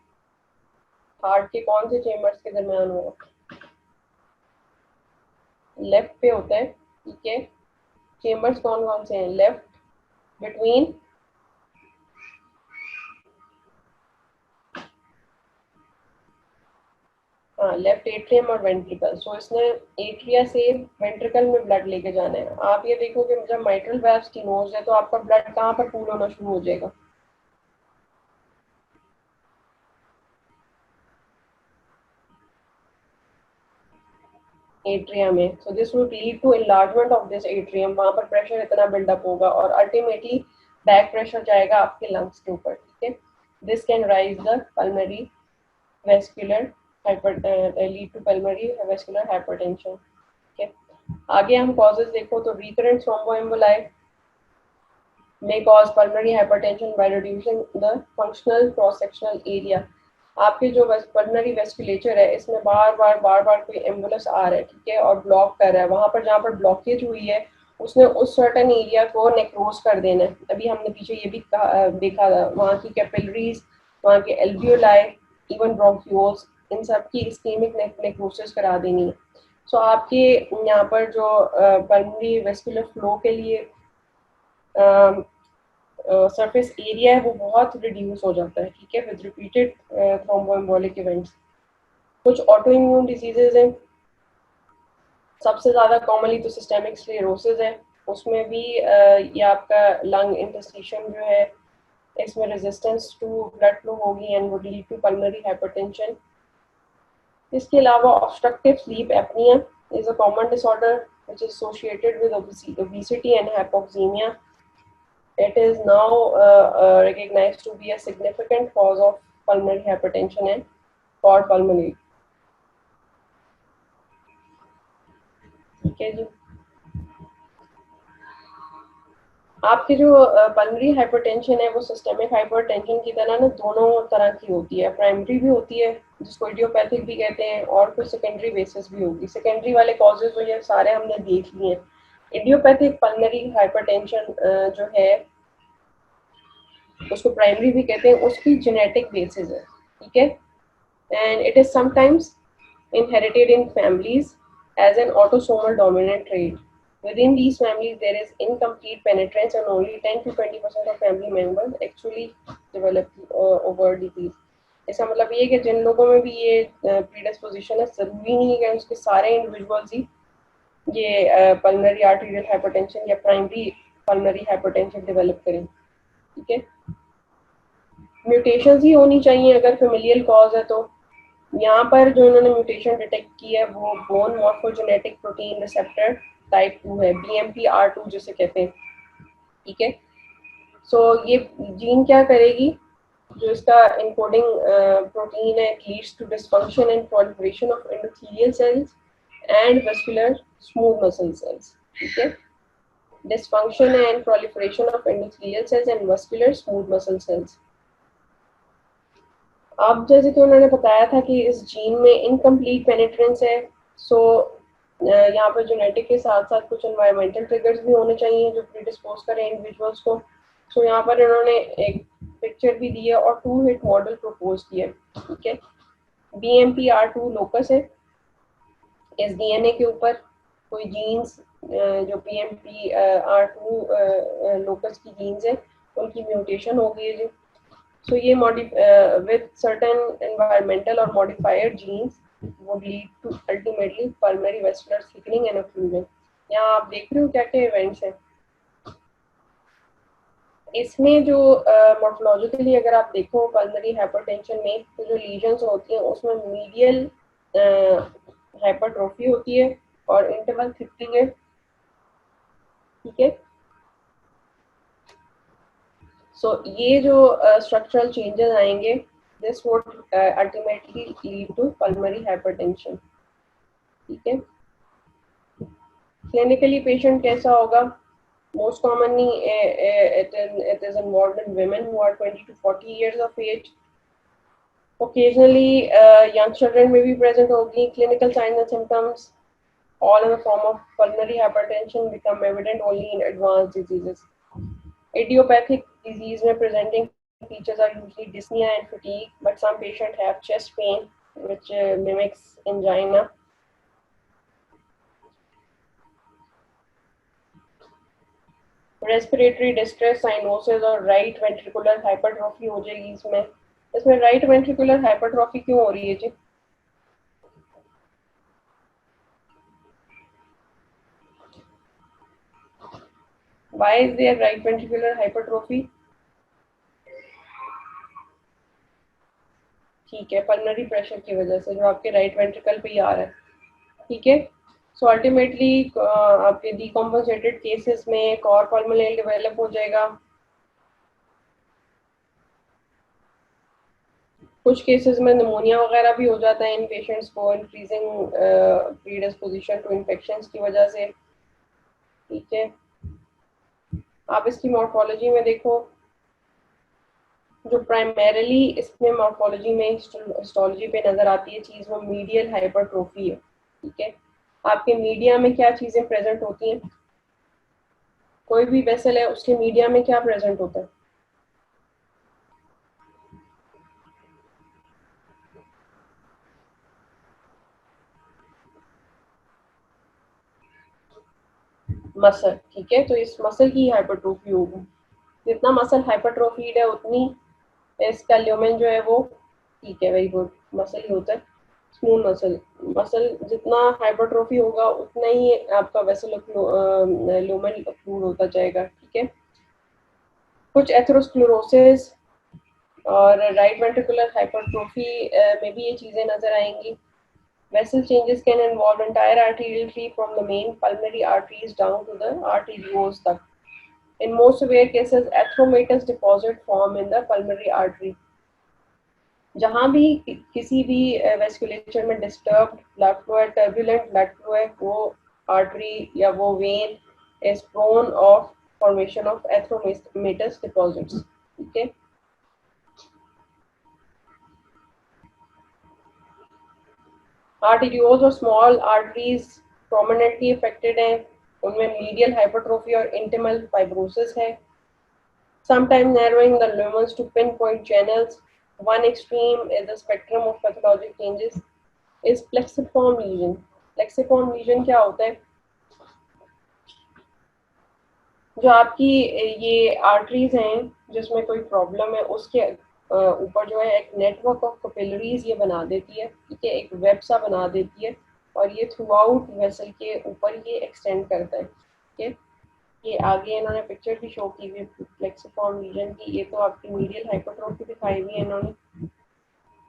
हार्ट के कौन से चेम्बर्स के दरमियान होगा? लेफ्ट पे होता है, ठीक है। चेम्बर्स कौन कौन से हैं? लेफ्ट, बिटवीन हाँ, लेफ्ट एट्रियम और वेंट्रिकल। सो इसने एट्रिया से वेंट्रिकल में ब्लड लेके जाना है। आप ये देखोगे जब माइट्रल वेल्व स्टेनोज है तो आपका ब्लड कहाँ पर पूल होना शुरू हो जाएगा? एट्रियम में। So this would lead to enlargement of this atrium, वहां पर प्रेशर इतना बिल्डअप होगा और अल्टीमेटली बैक प्रेशर जाएगा आपके लंग्स के ऊपर, ठीक है। This can raise the pulmonary vascular hyper, lead to pulmonary vascular hypertension, ठीक है। आगे हम कॉजेज देखो तो recurrent thromboemboli may cause pulmonary hypertension by reducing the functional cross-sectional area। आपके जो पल्मनरी वेस्कुलेचर है इसमें बार बार कोई एम्बुलस आ रहा है, ठीक है, और ब्लॉक कर रहा है, वहां पर जहाँ पर ब्लॉकेज हुई है उसने उस सर्टेन एरिया को नेक्रोज कर देना है। अभी हमने पीछे ये भी देखा था, वहाँ की कैपिलरीज, वहाँ के एल्वियोलाई, इवन ब्रोंक्यूल्स, इन सब की इस्केमिक नेक्रोसिस करा देनी है। सो आपके यहाँ पर जो पल्मनरी वेस्कुलर फ्लो के लिए सरफेस एरिया है वो बहुत रिड्यूस हो जाता है, ठीक है, विद रिपीटेड थ्रोम्बोएम्बोलिक इवेंट्स। कुछ ऑटो इम्यून डिजीजेज हैं, सबसे ज़्यादा कॉमनली तो सिस्टेमिक स्क्लेरोसिस है, उसमें भी ये आपका लंग इंटरस्टिशन जो है इसमें रेजिस्टेंस टू ब्लड फ्लो होगी and would lead to pulmonary hypertension. इसके अलावा obstructive sleep apnoea is a common disorder which is associated with obesity and hypoxaemia. It is now recognized to be a significant cause of pulmonary hypertension and for pulmonary, ठीक है जी। आपकी जो पल्मनरी हाइपरटेंशन है वो सिस्टेमिक हाइपरटेंशन की तरह ना दोनों तरह की होती है, प्राइमरी भी होती है जिसको इडियोपैथिक भी कहते हैं और कुछ सेकेंडरी बेसिस भी होगी। सेकेंडरी वाले कॉजेज तो ये सारे हमने देख लिए हैं। इडियोपैथिक पल्मनरी हाइपरटेंशन जो है उसको प्राइमरी भी कहते हैं, उसकी जेनेटिक बेसिस है, ठीक है, and it is sometimes inherited in families as an autosomal dominant trait. Within these families, there is incomplete penetrance and only 10 to 20% of family members actually develop over disease. इसका मतलब ये है कि जिन लोगों में भी ये प्रीडिस्पोजिशन है जरूरी नहीं है कि उसके सारे इंडिविजुअल्स ही ये पल्मनरी आर्टेरियल हाइपरटेंशन या प्राइमरी पल्मनरी हाइपरटेंशन डेवलप करें, ठीक है। म्यूटेशंस ही होनी चाहिए अगर फेमिलियल कॉज है तो। यहाँ पर जो इन्होंने म्यूटेशन डिटेक्ट की है वो bone morphogenetic protein receptor type 2 है, BMPR2 जिसे कहते हैं, ठीक है। सो ये जीन क्या करेगी, जो इसका इनकोडिंग प्रोटीन है, it leads to dysfunction and proliferation of endothelial cells and vascular smooth muscle cells, ठीक है। Dysfunction and proliferation of endothelial cells and vascular smooth muscle cells. अब जैसे कि उन्होंने बताया था कि इस जीन में इनकम्प्लीट पेनिट्रेंस है। सो यहाँ पर जेनेटिक के साथ साथ कुछ एनवायरमेंटल ट्रिगर्स भी होने चाहिए जो प्रीडिस्पोज करें इंडिविजुअल्स को। सो यहाँ पर इन्होंने एक पिक्चर भी दी है और 2 हिट मॉडल प्रपोज किया, ठीक है। BMPR2 लोकस है, इस DNA के ऊपर कोई जीन्स जो BMPR2 लोकस की जीन्स है उनकी म्यूटेशन हो गई है। So ये with certain environmental or modified genes would lead to ultimately pulmonary vascular thickening and occlusion। यहाँ आप देख रहे हो क्या क्या इवेंट्स हैं इसमें जो मॉर्फोलॉजिकली अगर आप देखो पल्मनरी हाइपरटेंशन में तो जो लीजन्स होती हैं उसमें मीडियल हाइपरट्रोफी होती है और इंटरवल थिकनिंग है, ठीक है। सो ये जो स्ट्रक्चरल चेंजेस आएंगे this would ultimately lead to pulmonary hypertension, ठीक है। क्लिनिकली पेशेंट कैसा होगा? Most commonly it is involved in women who are 20 to 40 years of age. Occasionally young children may be present होगी। clinical signs and symptoms all in the form of pulmonary hypertension become evident only in advanced diseases. Idiopathic disease में presenting features are usually dyspnea and fatigue, but some patients have chest pain which mimics angina. Respiratory distress cyanosis और right ventricular hypertrophy हो जाएगी इसमें। इसमें right ventricular hypertrophy क्यों हो रही है जी? Why is there right ventricular hypertrophy? ठीक है, पल्मोनरी प्रेशर की वजह से जो आपके राइट वेंट्रिकल पे ही आ रहा है, ठीक है। सो अल्टीमेटली आपके डिकम्पोजिटेड केसेस में एक और पल्मोनरी डेवलप हो जाएगा। कुछ केसेस में निमोनिया वगैरह भी हो जाता है इन पेशेंट्स को, इंक्रीजिंग प्रीडिस्पोजिशन टू इन्फेक्शंस की वजह से, ठीक है। आप इसकी मॉर्फोलॉजी में देखो, जो प्राइमरीली इसमें मॉर्फोलॉजी में हिस्टोलॉजी पे नजर आती है चीज, वो मीडियल हाइपरट्रोफी है, ठीक है। आपके मीडिया में क्या चीजें प्रेजेंट होती हैं? कोई भी वेसल है उसके मीडिया में क्या प्रेजेंट होता है? मसल, ठीक है। तो इस मसल की हाइपरट्रोफी होगी। जितना मसल हाइपरट्रोफीड है उतनी इसका ल्यूमेन जो है वो, ठीक है, वेरी गुड, मसल ही होता है, स्मूथ मसल। मसल जितना हाइपरट्रोफी होगा उतना ही आपका वेसल ल्यूमेन अक्लूड होता जाएगा, ठीक है। कुछ एथेरोस्क्लेरोसिस और राइट वेंट्रिकुलर हाइपरट्रोफी में भी ये चीजें नजर आएंगी। Vessel changes can involve entire arterial tree from the main pulmonary arteries down to the arterioles तक. In most severe cases, atheromatous deposit form in the pulmonary artery. जहाँ भी किसी भी वेस्कुलेचर में डिस्टर्ब ब्लड फ्लो है, टर्बुलेंट ब्लड फ्लो है, वो आर्टरी या वो vein is prone of formation of atheromatous deposits, ठीक है। आर्टेरियोज और स्मॉल आर्टरीज प्रोमिनेंटली अफेक्टेड हैं, उनमें मीडियल हाइपरट्रोफी और इंटिमल फाइब्रोसिस है। Sometimes narrowing the lumens to pinpoint channels. One extreme is the spectrum of pathologic changes is plexiform lesion. Plexiform lesion क्या होता है? जो आपकी ये आर्टरीज हैं जिसमें कोई प्रॉब्लम है, उसके ऊपर जो है एक नेटवर्क ऑफ कैपिलरीज ये बना देती है, ठीक है, एक वेब सा बना देती है, और ये थ्रू आउट वेसल के ऊपर ये एक्सटेंड करता है, ठीक है। ये आगे इन्होंने पिक्चर भी शो की हुई फ्लेक्सिफॉर्म रीजन की। ये तो आपकी मीडियल हाइपरट्रोफी दिखाई हुई है इन्होंने,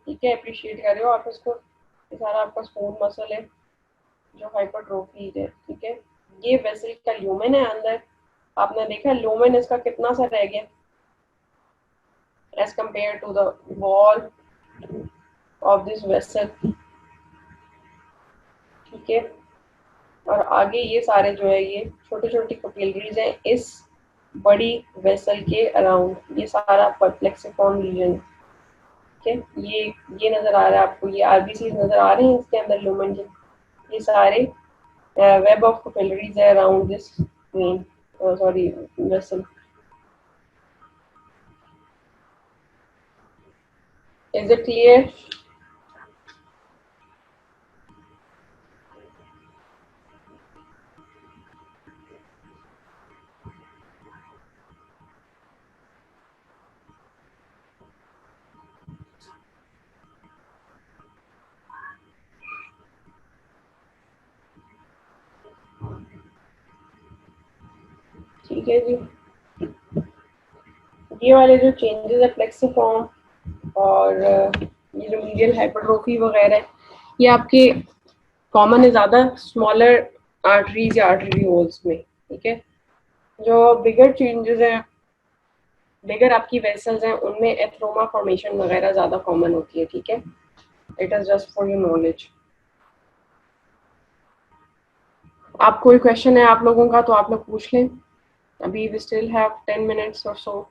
ठीक है, अप्रिशिएट कर रहे हो आप इसको। ये सारा आपका स्मूथ मसल है जो हाइपरट्रोफी है, ठीक है। ये वेसल का ल्यूमेन है अंदर, आपने देखा ल्यूमेन इसका कितना सा रह गया as compared to the wall of this vessel, ठीक है। और आगे ये सारे जो है ये छोटे छोटे कैपिलरीज हैं इस बड़ी वेसल के अराउंड, ये सारा परप्लेक्सिफॉर्म रीजन, ठीक है। ये नजर आ रहा है आपको, ये आरबीसी नजर आ रहे हैं इसके अंदर ल्यूमेन के, ये सारे वेब ऑफ कैपिलरीज है around this when, sorry vessel. Is it clear? ठीक है जी। ये वाले जो चेंजेस है प्लेक्सिफॉर्म और ये जो मीडियल हाइपरट्रोफी वगैरह है, ये आपके कॉमन है ज़्यादा स्मॉलर आर्टरीज या आर्टरीओल्स में, ठीक है। जो बिगर चेंजेस हैं, बिगर आपकी वेसल्स हैं, उनमें एथ्रोमा फॉर्मेशन वगैरह ज़्यादा कॉमन होती है, ठीक है। It is just for your knowledge. आप कोई क्वेश्चन है आप लोगों का तो आप लोग पूछ लें, अभी वी स्टिल हैव 10 मिनट्स और सो।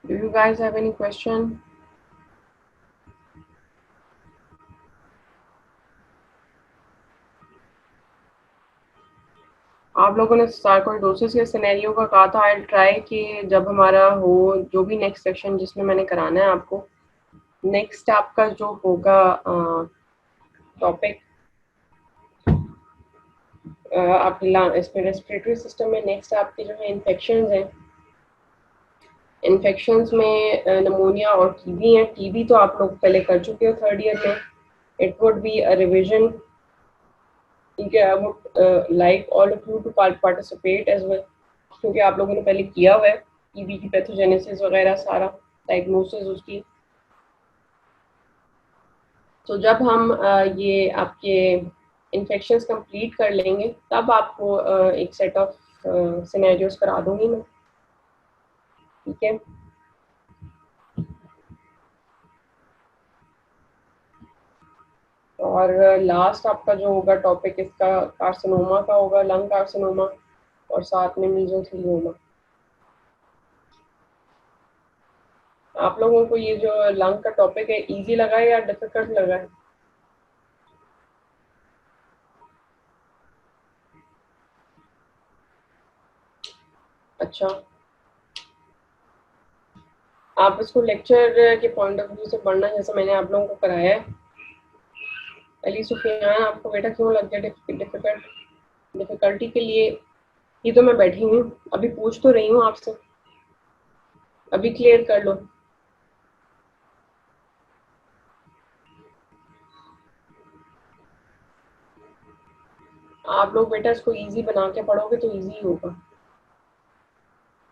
Do you guys have any question? आप लोगों ने सार्कोइडोसिस के सिनेरियो का कहा था, आई ट्राई कि जब हमारा हो जो भी नेक्स्ट सेक्शन जिसमें मैंने कराना है आपको, नेक्स्ट आपका जो होगा टॉपिक आपके इसमें रेस्पिरेटरी सिस्टम में नेक्स्ट आपके जो है इन्फेक्शंस हैं। इन्फेक्शंस में नमोनिया और टीबी है। टीबी तो आप लोग पहले कर चुके हो थर्ड ईयर में। It would be a revision. ठीक है, I would like all of you to participate as well, क्योंकि आप लोगों ने पहले किया हुआ है टीबी की पैथोजेनेसिस वगैरह सारा डायग्नोसिस उसकी। तो जब हम ये आपके इन्फेक्शंस कंप्लीट कर लेंगे तब आपको एक सेट ऑफ सिनेरियोस करा दूंगी मैं। ठीक है, और लास्ट आपका जो होगा टॉपिक इसका कार्सिनोमा का होगा, लंग कार्सिनोमा, और साथ में मीजोथेलियोमा। आप लोगों को ये जो लंग का टॉपिक है इजी लगा है या डिफिकल्ट लगा है? अच्छा, आप इसको लेक्चर के पॉइंट ऑफ व्यू से पढ़ना जैसे मैंने आप लोगों को कराया है। अली सुफियान, आपको बेटा क्यों लग गया डिफिकल्ट? डिफिकल्टी के लिए ही तो मैं बैठी हूँ, अभी पूछ तो रही हूँ आपसे, अभी क्लियर कर लो। आप लोग बेटा इसको इजी बना के पढ़ोगे तो इजी होगा।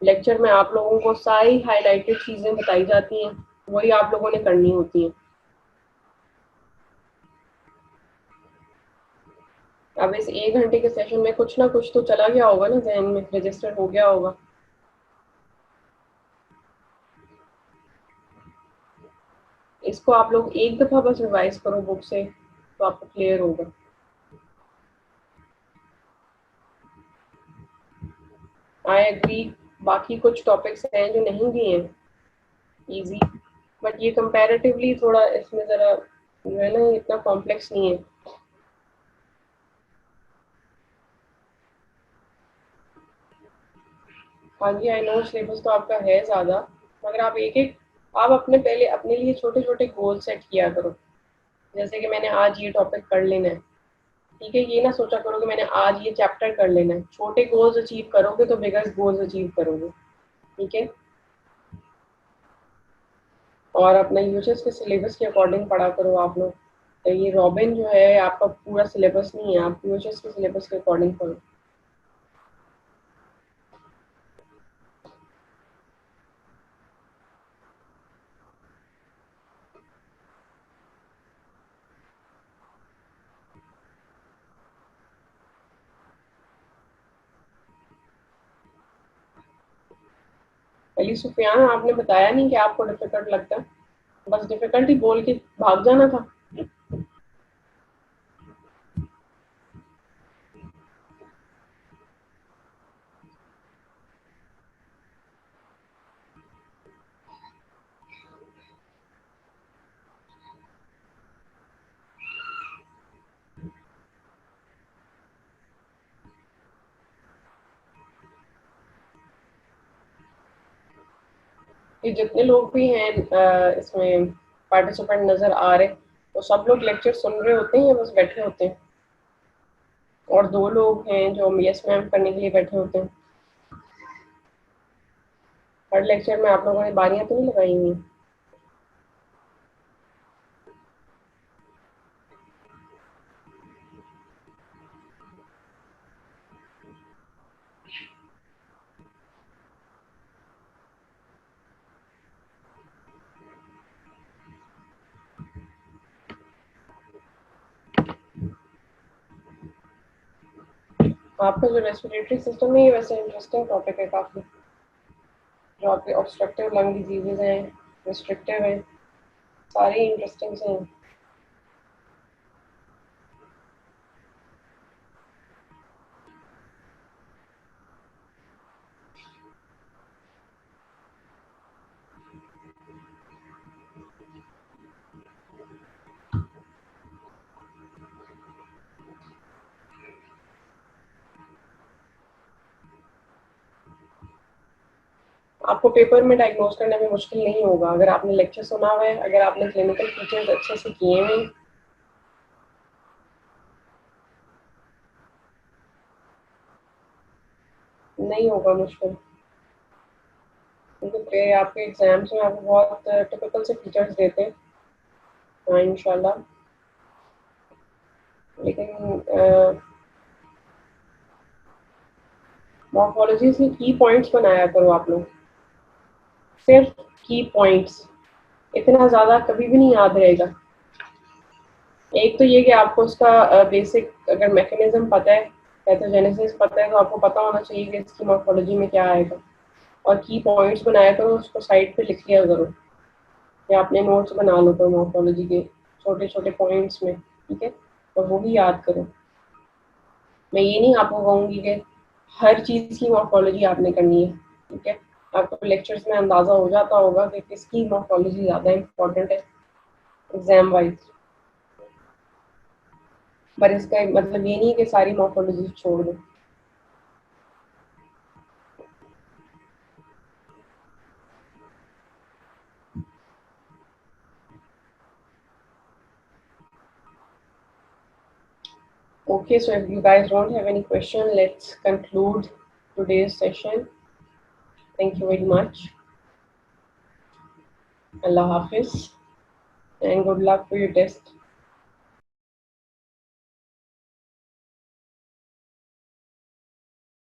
लेक्चर में आप लोगों को सारी हाईलाइटेड चीजें बताई जाती हैं, वही आप लोगों ने करनी होती हैं। अब इस 1 घंटे के सेशन में कुछ ना कुछ तो चला गया होगा ना, जहन में रजिस्टर हो गया होगा। इसको आप लोग एक दफा बस रिवाइज करो बुक से तो आपको क्लियर होगा। आई एग्री, बाकी कुछ टॉपिक्स हैं जो नहीं दिए हैं इजी, बट ये कंपैरेटिवली थोड़ा इसमें जरा जो है ना इतना कॉम्प्लेक्स नहीं है। हाँ जी, आई नो सिलेबस तो आपका है ज़्यादा, मगर आप एक एक आप अपने पहले अपने लिए छोटे छोटे गोल सेट किया करो। जैसे कि मैंने आज ये टॉपिक कर लेना है, ठीक है, ये ना सोचा करो कि मैंने आज ये चैप्टर कर लेना है। छोटे गोल्स अचीव करोगे तो बिगर गोल्स अचीव करोगे। ठीक है, और अपना यूएचएस के सिलेबस के अकॉर्डिंग पढ़ा करो आप लोग। तो ये रॉबिन जो है आपका पूरा सिलेबस नहीं है, आप यूएचएस के सिलेबस के अकॉर्डिंग पढ़ो। अली सुफियान, आपने बताया नहीं कि आपको डिफिकल्ट लगता है, बस डिफिकल्टी बोल के भाग जाना था। ये जितने लोग भी हैं इसमें पार्टिसिपेंट नजर आ रहे, तो सब लोग लेक्चर सुन रहे होते हैं या बस बैठे होते हैं? और 2 लोग हैं जो यस मैम करने के लिए बैठे होते हैं। हर लेक्चर में आप लोगों ने बारियां तो नहीं लगाई हुई? आपका जो रेस्पिरेटरी सिस्टम है ये वैसे इंटरेस्टिंग टॉपिक है काफ़ी। जो आपके ऑब्स्ट्रक्टिव लंग डिजीजेज हैं, रिस्ट्रिक्टिव हैं, सारी इंटरेस्टिंग से हैं। आपको पेपर में डायग्नोज करने में मुश्किल नहीं होगा अगर आपने लेक्चर सुना हुआ है, अगर आपने क्लिनिकल फीचर्स अच्छे से किए हैं। नहीं होगा मुश्किल, क्योंकि आपके एग्जाम्स में आपको बहुत टिपिकल से फीचर्स देते हैं। हाँ इंशाल्लाह। लेकिन मॉर्फोलॉजी से की पॉइंट्स बनाया करो आप लोग, सिर्फ की पॉइंट्स, इतना ज़्यादा कभी भी नहीं याद रहेगा। एक तो ये कि आपको उसका बेसिक अगर मैकेनिज्म पता है, पैथोजेनेसिस पता है, तो आपको पता होना चाहिए कि इसकी मॉर्फोलॉजी में क्या आएगा। और की पॉइंट्स बनाया करो, उसको साइड पे लिख लिया करो, या अपने नोट्स बना लो करो मॉर्फोलॉजी के छोटे छोटे पॉइंट्स में, ठीक है, तो वो भी याद करो। मैं ये नहीं आपको कहूँगी कि हर चीज़ की मॉर्फोलॉजी आपने करनी है, ठीक है। आपको लेक्चर्स में अंदाज़ा हो जाता होगा कि किसकी मॉर्फोलॉजी ज़्यादा इम्पोर्टेंट है एग्जाम वाइज, पर इसका मतलब ये नहीं कि सारी मॉर्फोलॉजी छोड़ दो। Okay, so if you guys don't have any question, let's conclude today's session. Thank you very much. Allah Hafiz, and good luck for your test.